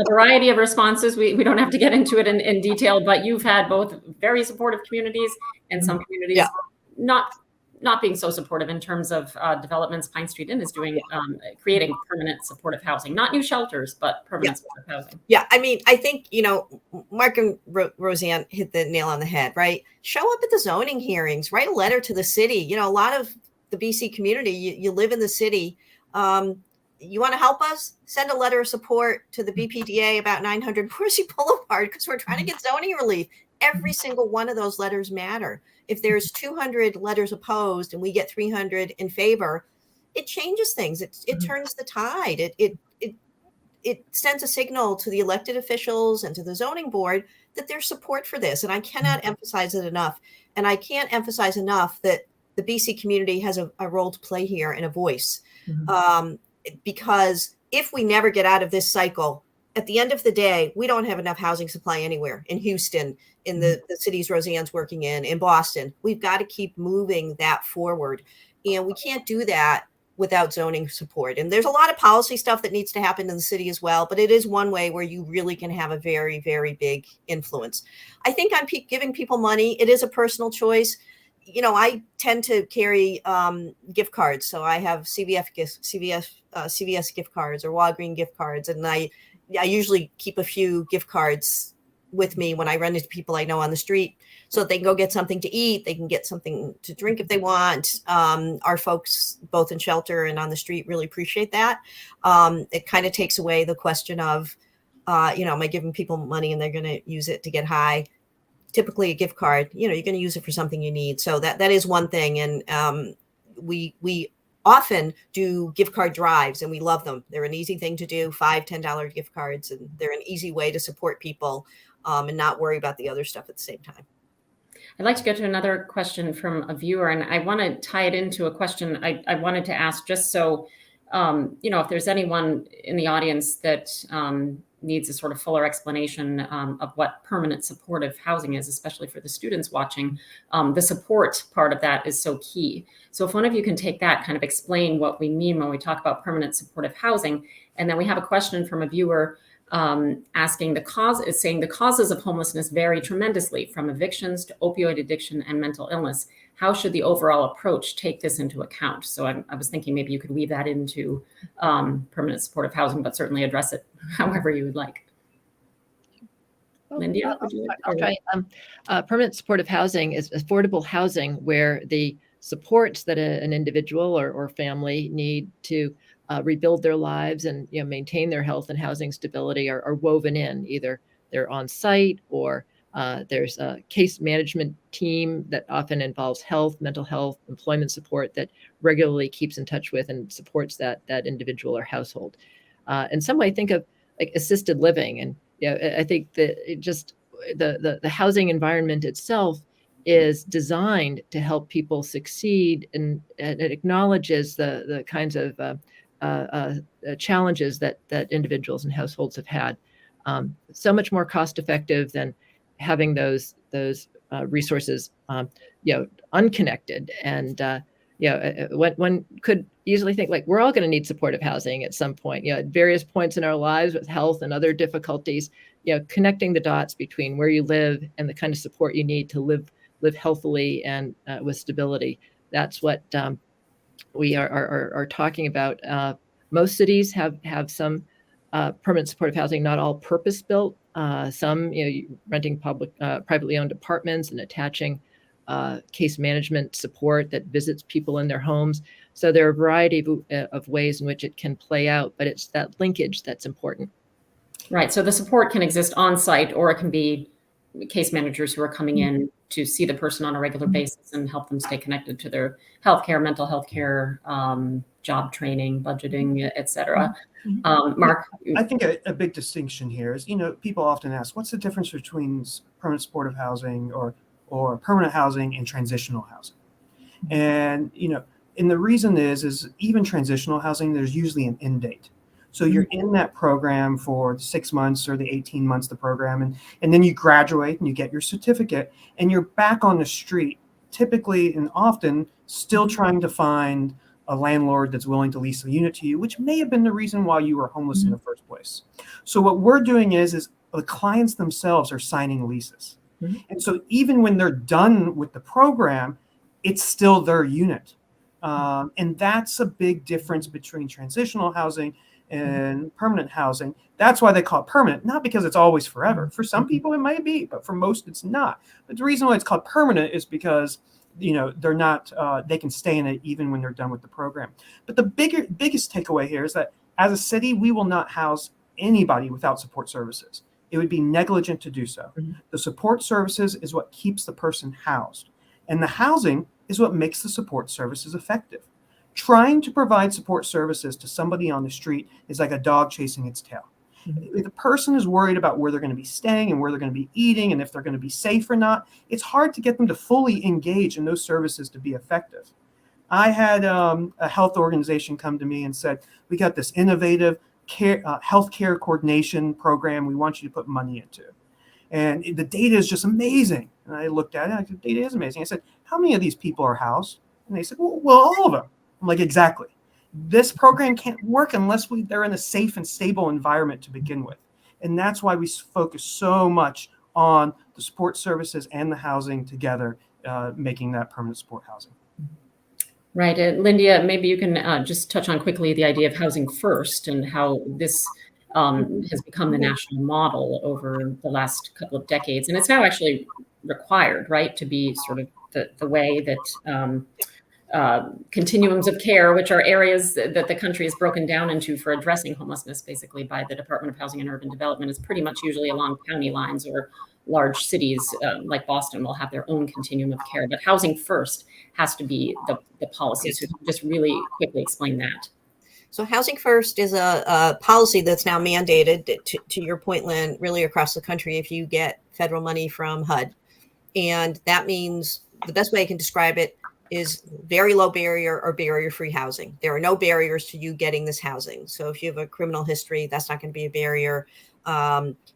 [SPEAKER 3] variety of responses. We don't have to get into it in detail, but you've had both very supportive communities and some communities not being so supportive in terms of developments. Pine Street Inn is doing, creating permanent supportive housing, not new shelters, but permanent supportive housing.
[SPEAKER 5] Yeah, I mean, I think, Mark and Roseanne hit the nail on the head, right? Show up at the zoning hearings, write a letter to the city. A lot of the BC community, you live in the city. You want to help us? Send a letter of support to the BPDA about 900 Horsey Boulevard, because we're trying to get zoning relief. Every single one of those letters matter. If there's 200 letters opposed and we get 300 in favor, it changes things. It turns the tide. It sends a signal to the elected officials and to the zoning board that there's support for this. And I cannot emphasize it enough. And I can't emphasize enough that the BC community has a role to play here and a voice. Because if we never get out of this cycle, at the end of the day, we don't have enough housing supply anywhere in Houston, in the cities Roseanne's working in Boston. We've got to keep moving that forward. And we can't do that without zoning support. And there's a lot of policy stuff that needs to happen in the city as well. But it is one way where you really can have a very, very big influence. I think I'm giving people money. It is a personal choice. I tend to carry gift cards. So I have CVS gift cards or Walgreens gift cards. And I usually keep a few gift cards with me when I run into people I know on the street, so that they can go get something to eat. They can get something to drink if they want. Our folks, both in shelter and on the street, really appreciate that. It kind of takes away the question of, am I giving people money and they're going to use it to get high? Typically a gift card, you're going to use it for something you need. So that is one thing. And we often do gift card drives, and we love them. They're an easy thing to do, $5-10 gift cards, and they're an easy way to support people and not worry about the other stuff at the same time.
[SPEAKER 3] I'd like to go to another question from a viewer, and I want to tie it into a question I wanted to ask, just so, if there's anyone in the audience that needs a sort of fuller explanation of what permanent supportive housing is, especially for the students watching, the support part of that is so key. So if one of you can take that, kind of explain what we mean when we talk about permanent supportive housing. And then we have a question from a viewer asking the causes of homelessness vary tremendously, from evictions to opioid addiction and mental illness. How should the overall approach take this into account? So I was thinking maybe you could weave that into permanent supportive housing, but certainly address it however you would like. Lindy, would you like?
[SPEAKER 4] I'll try. Permanent supportive housing is affordable housing where the supports that an individual or family need to rebuild their lives and maintain their health and housing stability are woven in. Either they're on site, or there's a case management team that often involves health, mental health, employment support that regularly keeps in touch with and supports that individual or household. In some way, think of like assisted living, and I think that the housing environment itself is designed to help people succeed, and it acknowledges the kinds of challenges that individuals and households have had. So much more cost effective than having those resources, unconnected. And one could easily think, like, we're all going to need supportive housing at some point. At various points in our lives with health and other difficulties. Connecting the dots between where you live and the kind of support you need to live healthily and with stability. That's what we are talking about. Most cities have some permanent supportive housing, not all purpose built. Some, renting privately owned apartments and attaching case management support that visits people in their homes. So there are a variety of ways in which it can play out, but it's that linkage that's important.
[SPEAKER 3] Right. So the support can exist on site, or it can be case managers who are coming in to see the person on a regular basis and help them stay connected to their healthcare, mental health care, job training, budgeting, et cetera. Mark?
[SPEAKER 6] I think a big distinction here is, people often ask, what's the difference between permanent supportive housing or permanent housing and transitional housing? And, and the reason is even transitional housing, there's usually an end date. So you're in that program for 6 months or the 18 months, the program, and then you graduate and you get your certificate and you're back on the street, typically and often still trying to find a landlord that's willing to lease a unit to you, which may have been the reason why you were homeless in the first place. So what we're doing is the clients themselves are signing leases. And so even when they're done with the program, it's still their unit. And that's a big difference between transitional housing and permanent housing. That's why they call it permanent, not because it's always forever. For some people it might be, but for most it's not. But the reason why it's called permanent is because they're not they can stay in it even when they're done with the program. But the biggest takeaway here is that as a city, we will not house anybody without support services. It would be negligent to do so. The support services is what keeps the person housed, and the housing is what makes the support services effective. Trying to provide support services to somebody on the street is like a dog chasing its tail. If the person is worried about where they're going to be staying and where they're going to be eating and if they're going to be safe or not, it's hard to get them to fully engage in those services to be effective. I had a health organization come to me and said, we got this innovative healthcare coordination program we want you to put money into. And the data is just amazing. And I looked at it and I said, data is amazing. I said, how many of these people are housed? And they said, well, all of them. I'm like, exactly. This program can't work unless they're in a safe and stable environment to begin with. And that's why we focus so much on the support services and the housing together, making that permanent support housing.
[SPEAKER 3] Right. Lindia, maybe you can just touch on quickly the idea of housing first and how this has become the national model over the last couple of decades. And it's now actually required, right, to be sort of the way that continuums of care, which are areas that the country is broken down into for addressing homelessness, basically by the Department of Housing and Urban Development, is pretty much usually along county lines, or large cities like Boston will have their own continuum of care. But housing first has to be the policy. So just really quickly explain that.
[SPEAKER 5] So Housing First is a policy that's now mandated, to your point, Lynn, really across the country if you get federal money from HUD. And that means, the best way I can describe it is very low barrier or barrier-free housing. There are no barriers to you getting this housing. So if you have a criminal history, that's not going to be a barrier.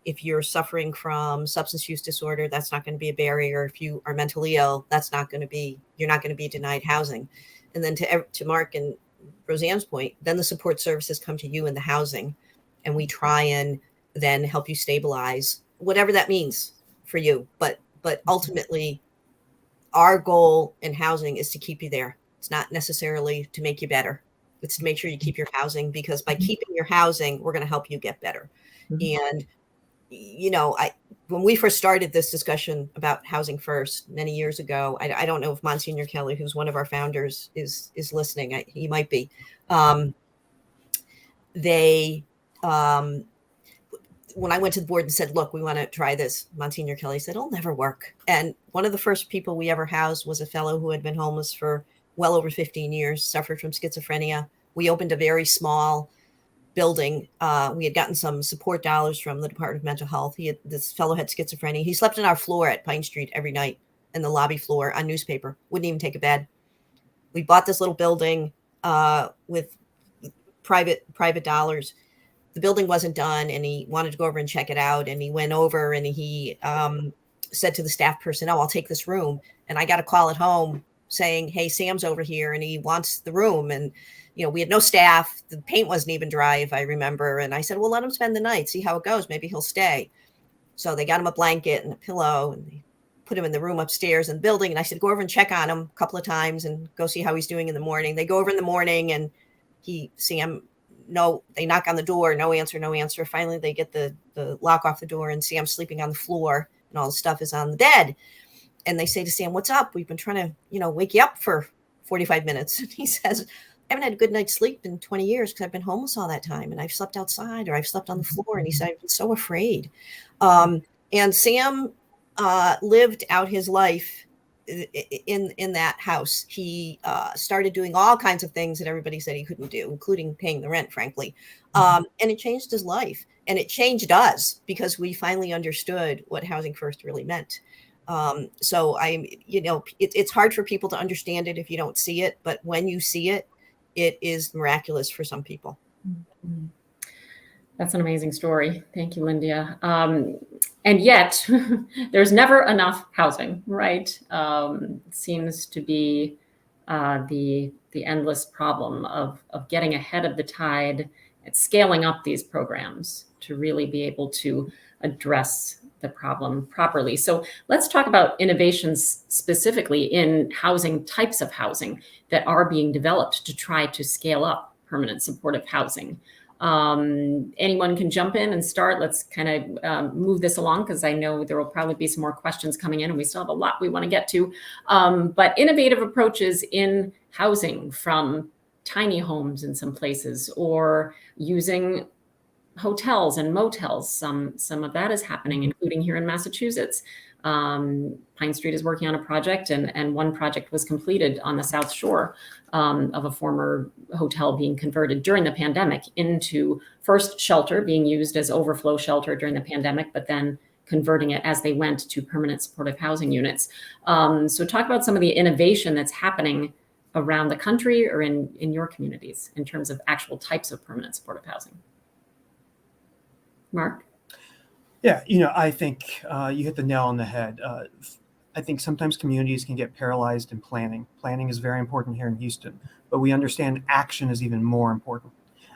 [SPEAKER 5] If you're suffering from substance use disorder, that's not going to be a barrier. If you are mentally ill, you're not going to be denied housing. And then to Mark and Roseanne's point, then the support services come to you in the housing, and we try and then help you stabilize, whatever that means for you. But ultimately, our goal in housing is to keep you there. It's not necessarily to make you better. It's to make sure you keep your housing, because by keeping your housing, we're going to help you get better. And, when we first started this discussion about Housing First many years ago, I don't know if Monsignor Kelly, who's one of our founders, is listening. He might be. When I went to the board and said, look, we want to try this, Monsignor Kelly said, it'll never work. And one of the first people we ever housed was a fellow who had been homeless for well over 15 years, suffered from schizophrenia. We opened a very small building. We had gotten some support dollars from the Department of Mental Health. This fellow had schizophrenia. He slept on our floor at Pine Street every night, in the lobby floor on newspaper, wouldn't even take a bed. We bought this little building with private dollars. The building wasn't done, and he wanted to go over and check it out. And he went over and he said to the staff person, I'll take this room. And I got a call at home saying, hey, Sam's over here and he wants the room. And, we had no staff. The paint wasn't even dry, if I remember. And I said, well, let him spend the night, see how it goes. Maybe he'll stay. So they got him a blanket and a pillow, and they put him in the room upstairs in the building. And I said, go over and check on him a couple of times and go see how he's doing in the morning. They go over in the morning, and Sam, no, they knock on the door, no answer. Finally, they get the lock off the door, and Sam's sleeping on the floor, and all the stuff is on the bed. And they say to Sam, what's up? We've been trying to, wake you up for 45 minutes. And he says, I haven't had a good night's sleep in 20 years because I've been homeless all that time. And I've slept outside, or I've slept on the floor. And he said, I've been so afraid. And Sam lived out his life in that house. He started doing all kinds of things that everybody said he couldn't do, including paying the rent, frankly. And it changed his life, and it changed us, because we finally understood what Housing First really meant. So it's hard for people to understand it if you don't see it, but when you see it, it is miraculous for some people.
[SPEAKER 3] That's an amazing story. Thank you, Linda. And yet, there's never enough housing, right? It seems to be the endless problem of getting ahead of the tide and scaling up these programs to really be able to address the problem properly. So let's talk about innovations specifically in housing, types of housing that are being developed to try to scale up permanent supportive housing. Anyone can jump in and start. Let's kind of move this along, because I know there will probably be some more questions coming in, and we still have a lot we want to get to. But innovative approaches in housing, from tiny homes in some places, or using hotels and motels. Some of that is happening, including here in Massachusetts. Pine Street is working on a project, and one project was completed on the South Shore of a former hotel being converted during the pandemic into first shelter, being used as overflow shelter during the pandemic, but then converting it as they went to permanent supportive housing units. So talk about some of the innovation that's happening around the country or in your communities in terms of actual types of permanent supportive housing. Mark?
[SPEAKER 6] Yeah, I think you hit the nail on the head. I think sometimes communities can get paralyzed in planning. Planning is very important here in Houston, but we understand action is even more important.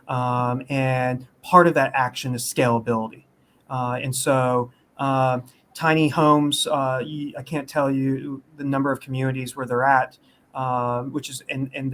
[SPEAKER 6] And part of that action is scalability. And so tiny homes, I can't tell you the number of communities where they're at, which is, and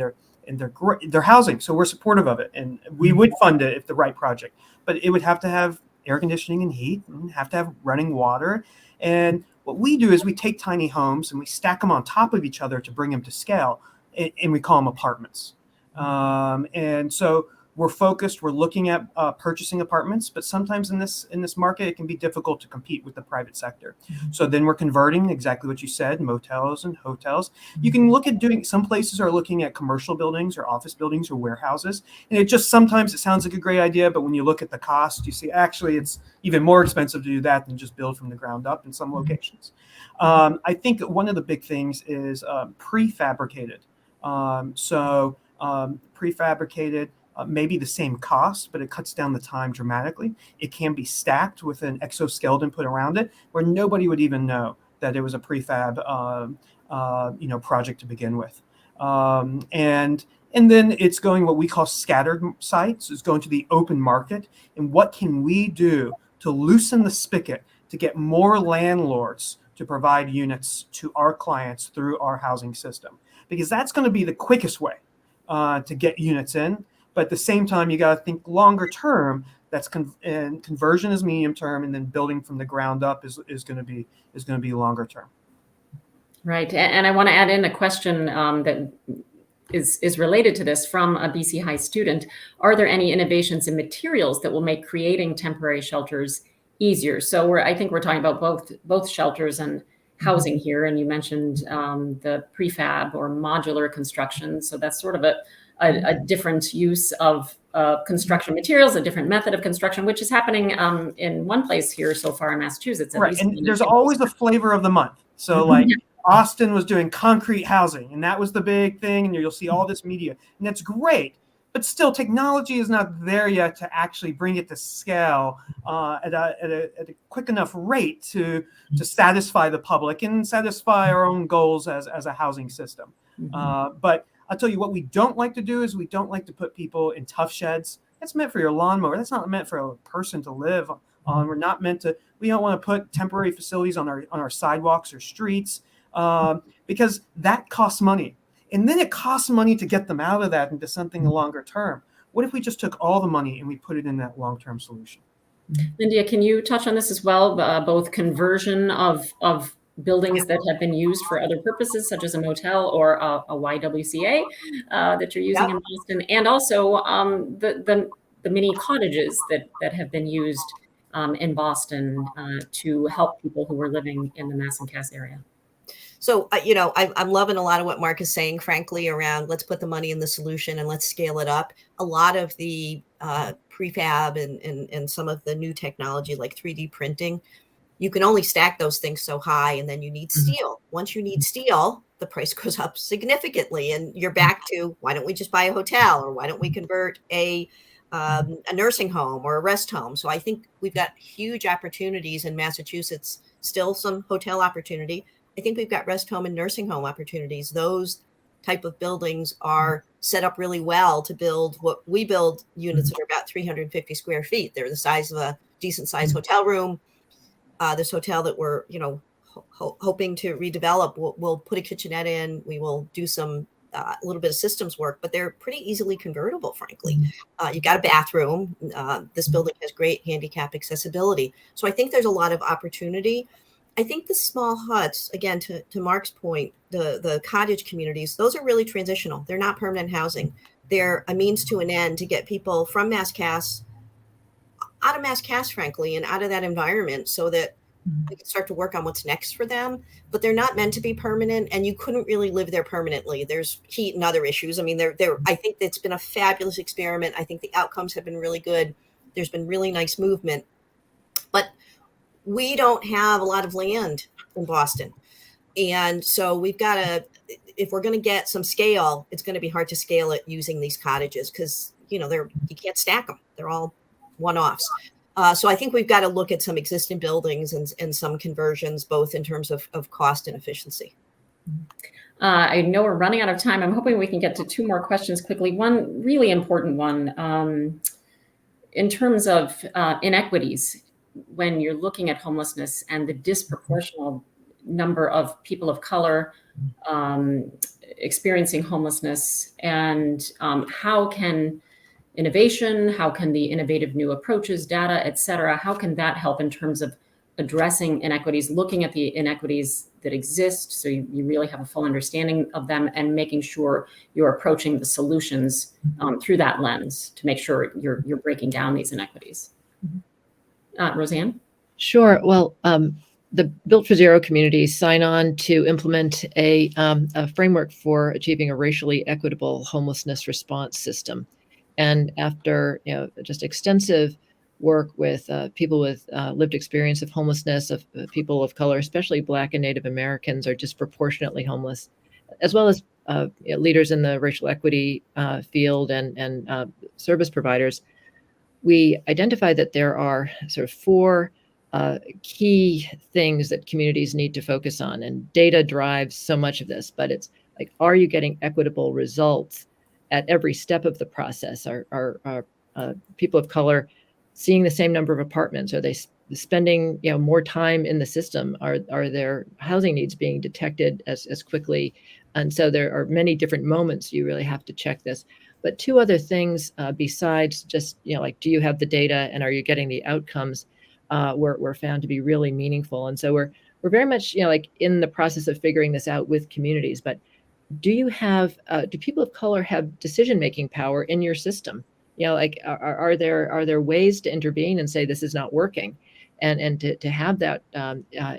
[SPEAKER 6] they're housing. So we're supportive of it, and we would fund it if the right project, but it would have to have air conditioning and heat, and have to have running water. And what we do is we take tiny homes and we stack them on top of each other to bring them to scale. and we call them apartments. And so we're focused. We're looking at purchasing apartments, but sometimes in this market, it can be difficult to compete with the private sector. So then we're converting exactly what you said, motels and hotels. You can look at doing. Some places are looking at commercial buildings or office buildings or warehouses, and it just sometimes it sounds like a great idea, but when you look at the cost, you see actually it's even more expensive to do that than just build from the ground up in some locations. I think one of the big things is prefabricated. Prefabricated. Maybe the same cost, but it cuts down the time dramatically. It can be stacked with an exoskeleton put around it, where nobody would even know that it was a prefab, project to begin with. And then it's going what we call scattered sites. It's going to the open market. And what can we do to loosen the spigot to get more landlords to provide units to our clients through our housing system? Because that's going to be the quickest way to get units in. But at the same time, you got to think longer term. And conversion is medium term, and then building from the ground up is going to be longer term.
[SPEAKER 3] Right, and I want to add in a question that is related to this from a BC High student. Are there any innovations in materials that will make creating temporary shelters easier? So I think we're talking about both shelters and housing here, and you mentioned the prefab or modular construction. So that's sort of a different use of construction materials, a different method of construction, which is happening in one place here so far in Massachusetts.
[SPEAKER 6] Right, and there's always a flavor of the month. So like Austin was doing concrete housing, and that was the big thing, and you'll see all this media, and that's great. But still, technology is not there yet to actually bring it to scale at a quick enough rate to satisfy the public and satisfy our own goals as a housing system. But I'll tell you what we don't like to do is we don't like to put people in tough sheds. That's meant for your lawnmower. That's not meant for a person to live on. We don't want to put temporary facilities on our sidewalks or streets because that costs money. And then it costs money to get them out of that into something longer term. What if we just took all the money and we put it in that long-term solution?
[SPEAKER 3] Lydia, can you touch on this as well? Both conversion of buildings that have been used for other purposes, such as a motel or a YWCA that you're using in Boston, and also the mini cottages that have been used in Boston to help people who were living in the Mass and Cass area.
[SPEAKER 5] So, I'm loving a lot of what Mark is saying, frankly, around let's put the money in the solution and let's scale it up. A lot of the prefab and some of the new technology like 3D printing, you can only stack those things so high, and then you need steel. Once you need steel, the price goes up significantly, and you're back to why don't we just buy a hotel, or why don't we convert a nursing home or a rest home? So I think we've got huge opportunities in Massachusetts, still some hotel opportunity. I think we've got rest home and nursing home opportunities. Those type of buildings are set up really well to build what we build units that are about 350 square feet. They're the size of a decent sized hotel room. This hotel that we're, hoping to redevelop, we'll put a kitchenette in. We will do some a little bit of systems work, but they're pretty easily convertible, frankly. You've got a bathroom. This building has great handicap accessibility. So I think there's a lot of opportunity. I think the small huts, again, to Mark's point, the cottage communities, those are really transitional. They're not permanent housing. They're a means to an end to get people from Mass Cass out of Mass Cass, frankly, and out of that environment so that we can start to work on what's next for them. But they're not meant to be permanent, and you couldn't really live there permanently. There's heat and other issues. I mean, I think it's been a fabulous experiment. I think the outcomes have been really good. There's been really nice movement. But we don't have a lot of land in Boston. And so we've got to, if we're going to get some scale, it's going to be hard to scale it using these cottages because, you can't stack them. They're all one-offs. So I think we've got to look at some existing buildings and some conversions, both in terms of cost and efficiency.
[SPEAKER 3] I know we're running out of time. I'm hoping we can get to two more questions quickly. One really important one in terms of inequities. When you're looking at homelessness and the disproportional number of people of color experiencing homelessness, and how can innovation, how can the innovative new approaches, data, et cetera, how can that help in terms of addressing inequities, looking at the inequities that exist, so you really have a full understanding of them, and making sure you're approaching the solutions through that lens to make sure you're breaking down these inequities. Roseanne?
[SPEAKER 4] Sure. Well, the Built for Zero community sign on to implement a framework for achieving a racially equitable homelessness response system. And after just extensive work with people with lived experience of homelessness, of people of color, especially Black and Native Americans, are disproportionately homeless, as well as leaders in the racial equity field and service providers, we identified that there are sort of four key things that communities need to focus on. And data drives so much of this, but it's like, are you getting equitable results at every step of the process? Are people of color seeing the same number of apartments? Are they spending more time in the system? Are their housing needs being detected as quickly? And so there are many different moments you really have to check this. But two other things besides just like, do you have the data and are you getting the outcomes? Were found to be really meaningful. And so we're very much like in the process of figuring this out with communities. But do people of color have decision-making power in your system? Like are there ways to intervene and say this is not working, and to have that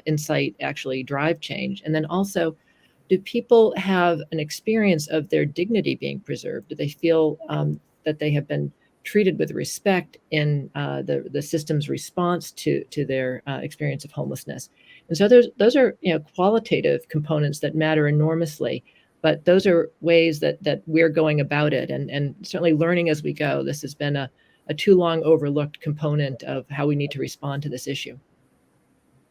[SPEAKER 4] insight actually drive change? And then also, do people have an experience of their dignity being preserved? Do they feel that they have been treated with respect in the system's response to their experience of homelessness? And so those are qualitative components that matter enormously, but those are ways that we're going about it, and certainly learning as we go. This has been a too long overlooked component of how we need to respond to this issue.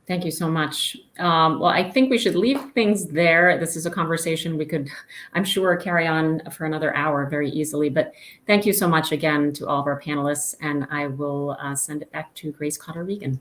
[SPEAKER 3] Thank you so much. Well, I think we should leave things there. This is a conversation we could, I'm sure, carry on for another hour very easily. But thank you so much again to all of our panelists. And I will send it back to Grace Cotter-Regan.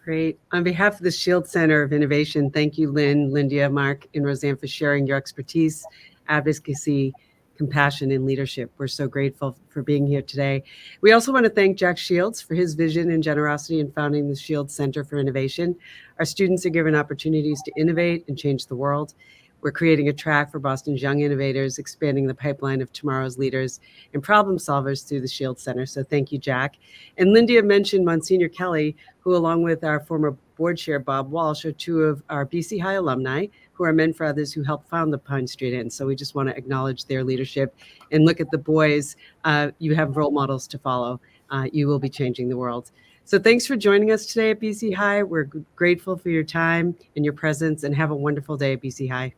[SPEAKER 2] Great. On behalf of the Shield Center of Innovation, thank you, Lynn, Lindia, Mark, and Roseanne, for sharing your expertise, advocacy, compassion, and leadership. We're so grateful for being here today. We also want to thank Jack Shields for his vision and generosity in founding the Shields Center for Innovation. Our students are given opportunities to innovate and change the world. We're creating a track for Boston's young innovators, expanding the pipeline of tomorrow's leaders and problem solvers through the Shields Center. So thank you, Jack. And Lindia mentioned Monsignor Kelly, who, along with our former board chair, Bob Walsh, are two of our BC High alumni who are men for others who helped found the Pine Street Inn. So we just want to acknowledge their leadership and look at the boys. You have role models to follow. You will be changing the world. So thanks for joining us today at BC High. We're grateful for your time and your presence, and have a wonderful day at BC High.